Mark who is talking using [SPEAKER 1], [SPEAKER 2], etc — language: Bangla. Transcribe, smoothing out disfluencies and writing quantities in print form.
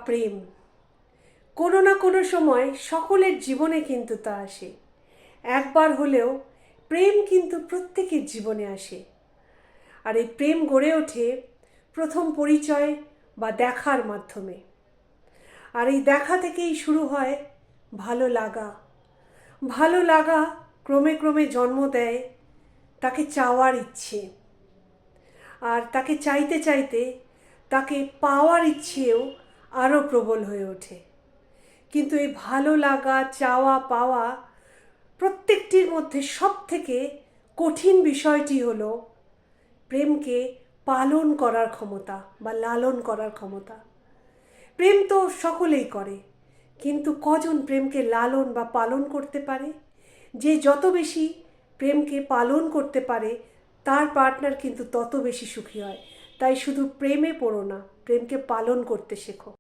[SPEAKER 1] প্রেম, কোনো না কোনো সময় সকলের জীবনে কিন্তু তা আসে। একবার হলেও প্রেম কিন্তু প্রত্যেকের জীবনে আসে। আর এই প্রেম গড়ে ওঠে প্রথম পরিচয় বা দেখার মাধ্যমে। আর এই দেখা থেকেই শুরু হয় ভালো লাগা। ভালো লাগা ক্রমে ক্রমে জন্ম দেয় তাকে চাওয়ার ইচ্ছে, আর তাকে চাইতে চাইতে তাকে পাওয়ার ইচ্ছেও আরও প্রবল হয়ে ওঠে। কিন্তু এই ভালো লাগা, চাওয়া পাওয়া প্রত্যেকটির মধ্যে সবথেকে কঠিন বিষয়টি হলো প্রেমকে পালন করার ক্ষমতা বা লালন করার ক্ষমতা। প্রেম তো সকলেই করে, কিন্তু কজন প্রেমকে লালন বা পালন করতে পারে? যে যত বেশি প্রেমকে পালন করতে পারে তার পার্টনার কিন্তু তত বেশি সুখী হয়। তাই শুধু প্রেমে পড়ো না, প্রেমকে পালন করতে শেখো।